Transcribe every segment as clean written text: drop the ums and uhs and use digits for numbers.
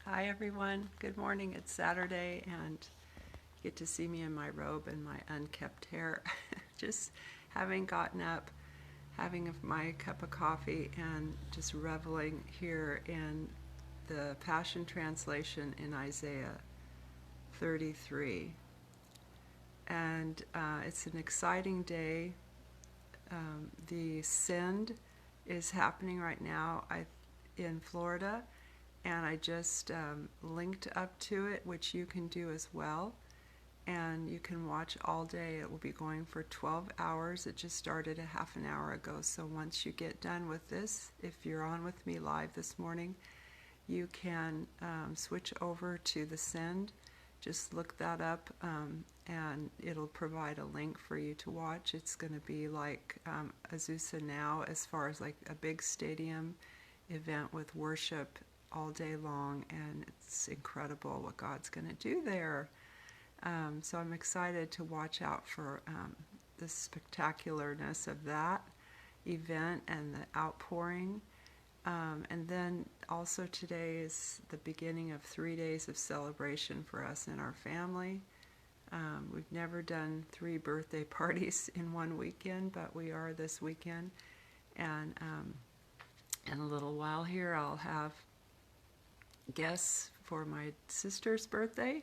Hi everyone, good morning. It's Saturday and you get to see me in my robe and my unkept hair. Just having gotten up, having my cup of coffee and just reveling here in the Passion Translation in Isaiah 33. And it's an exciting day. The send is happening right now in Florida, and I just linked up to it, which you can do as well. And you can watch all day. It will be going for 12 hours. It just started a half an hour ago. So once you get done with this, if you're on with me live this morning, you can switch over to the send. Just look that up and it'll provide a link for you to watch. It's going to be like Azusa Now, as far as like a big stadium event with worship all day long, and it's incredible what God's going to do there. So I'm excited to watch out for the spectacularness of that event and the outpouring. And then also today is the beginning of 3 days of celebration for us and our family. We've never done 3 birthday parties in one weekend, but we are this weekend. And in a little while here, I'll have guests for my sister's birthday,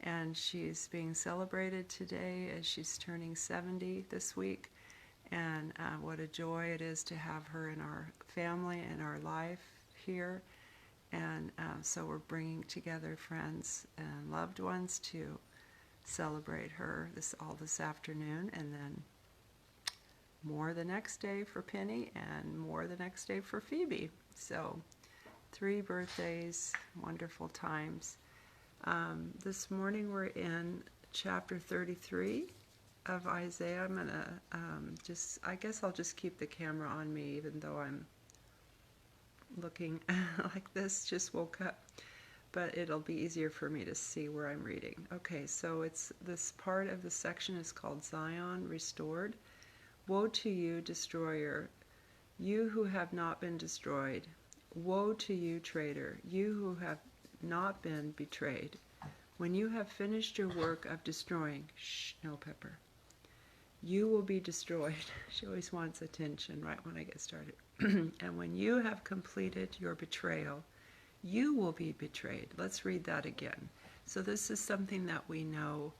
and she's being celebrated today as she's turning 70 this week. And what a joy it is to have her in our family and our life here. And so we're bringing together friends and loved ones to celebrate her this afternoon, and then more the next day for Penny and more the next day for Phoebe. So 3 birthdays, wonderful times. This morning we're in chapter 33 of Isaiah. I'm going to I guess I'll just keep the camera on me even though I'm looking like this, just woke up. But it'll be easier for me to see where I'm reading. Okay, so it's this part of the section is called Zion Restored. Woe to you, destroyer, you who have not been destroyed. Woe to you, traitor, you who have not been betrayed. When you have finished your work of destroying, no, Pepper, you will be destroyed. She always wants attention right when I get started. And when you have completed your betrayal, you will be betrayed. Let's read that again. So this is something that we know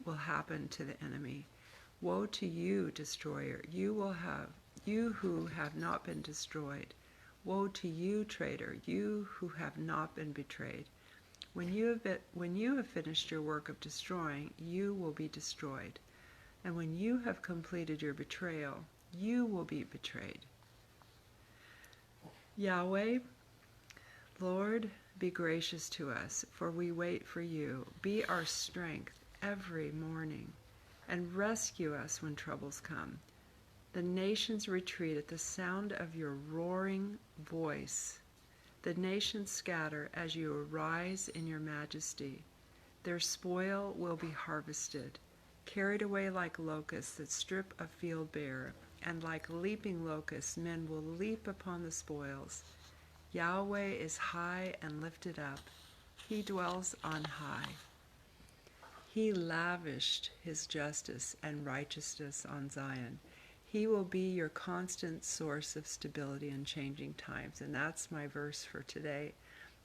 will happen to the enemy. Woe to you, destroyer, you who have not been destroyed. Woe to you, traitor, you who have not been betrayed. When you have finished your work of destroying, you will be destroyed. And when you have completed your betrayal, you will be betrayed. Yahweh, Lord, be gracious to us, for we wait for you. Be our strength every morning, and rescue us when troubles come. The nations retreat at the sound of your roaring voice. The nations scatter as you arise in your majesty. Their spoil will be harvested, carried away like locusts that strip a field bare, and like leaping locusts men will leap upon the spoils. Yahweh is high and lifted up. He dwells on high. He lavished his justice and righteousness on Zion. He will be your constant source of stability in changing times. And that's my verse for today.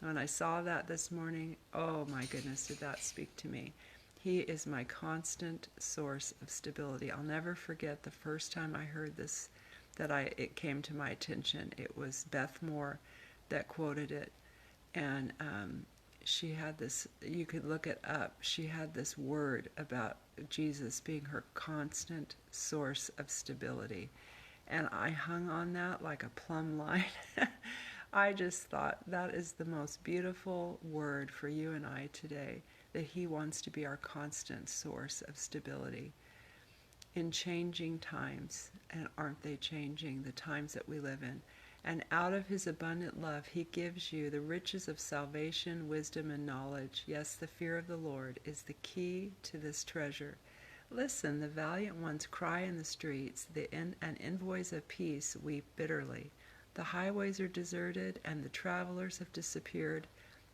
When I saw that this morning, oh my goodness, did that speak to me. He is my constant source of stability. I'll never forget the first time I heard this, it came to my attention. It was Beth Moore that quoted it. And she had this, you could look it up, she had this word about Jesus being her constant source of stability. And I hung on that like a plumb line. I just thought that is the most beautiful word for you and I today, that he wants to be our constant source of stability in changing times. And aren't they changing, the times that we live in? And out of his abundant love, he gives you the riches of salvation, wisdom, and knowledge. Yes, the fear of the Lord is the key to this treasure. Listen, the valiant ones cry in the streets, and envoys of peace weep bitterly. The highways are deserted, and the travelers have disappeared.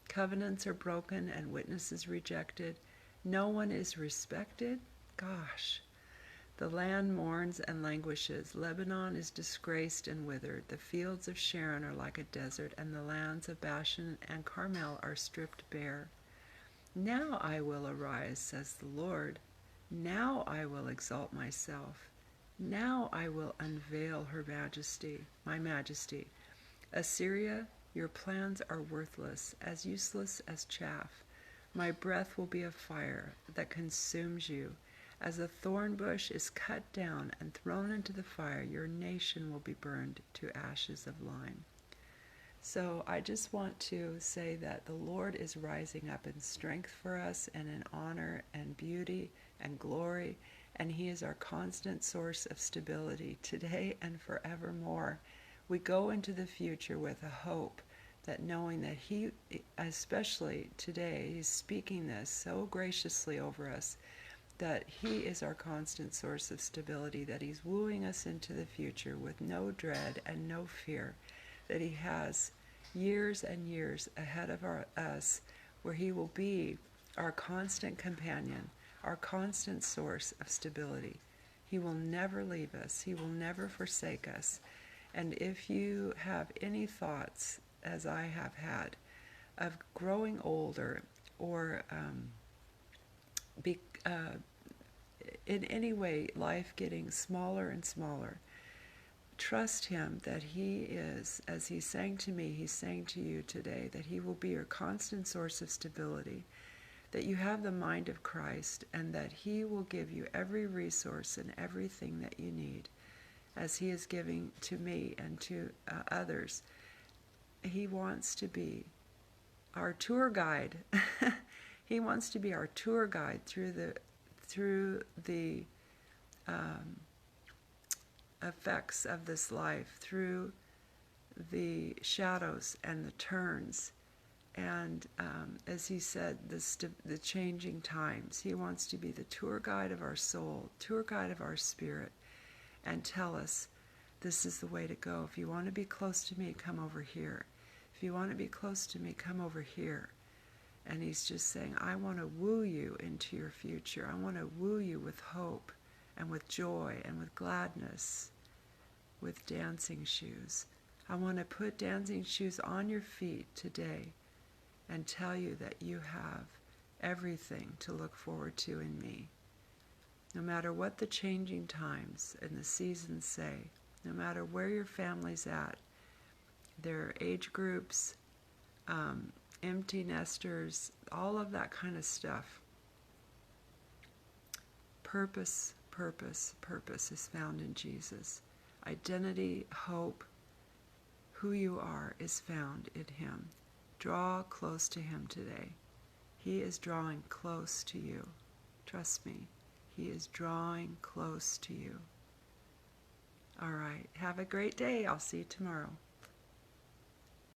Covenants are broken and witnesses rejected. No one is respected. Gosh. The land mourns and languishes. Lebanon is disgraced and withered. The fields of Sharon are like a desert, and the lands of Bashan and Carmel are stripped bare. Now I will arise, says the Lord. Now I will exalt myself. Now I will unveil her majesty, my majesty. Assyria, your plans are worthless, as useless as chaff. My breath will be a fire that consumes you. As a thorn bush is cut down and thrown into the fire, your nation will be burned to ashes of lime. So I just want to say that the Lord is rising up in strength for us and in honor and beauty and glory, and He is our constant source of stability today and forevermore. We go into the future with a hope that knowing that He, especially today, He's speaking this so graciously over us, that He is our constant source of stability, that He's wooing us into the future with no dread and no fear, that He has years and years ahead of us where He will be our constant companion, our constant source of stability. He will never leave us. He will never forsake us. And if you have any thoughts, as I have had, of growing older or in any way life getting smaller and smaller, trust Him that He is, as He sang to me, He's saying to you today, that He will be your constant source of stability, that you have the mind of Christ, and that He will give you every resource and everything that you need, as He is giving to me and to others. He wants to be our tour guide. He wants to be our tour guide through the effects of this life, through the shadows and the turns, and as He said, the changing times. He wants to be the tour guide of our soul, tour guide of our spirit, and tell us, this is the way to go. If you want to be close to me, come over here. If you want to be close to me, come over here. And He's just saying, I want to woo you into your future. I want to woo you with hope and with joy and with gladness, with dancing shoes. I want to put dancing shoes on your feet today and tell you that you have everything to look forward to in me. No matter what the changing times and the seasons say, no matter where your family's at, their age groups, empty nesters, all of that kind of stuff. Purpose is found in Jesus. Identity, hope, who you are is found in Him. Draw close to Him today. He is drawing close to you. Trust me, He is drawing close to you. All right, have a great day. I'll see you tomorrow.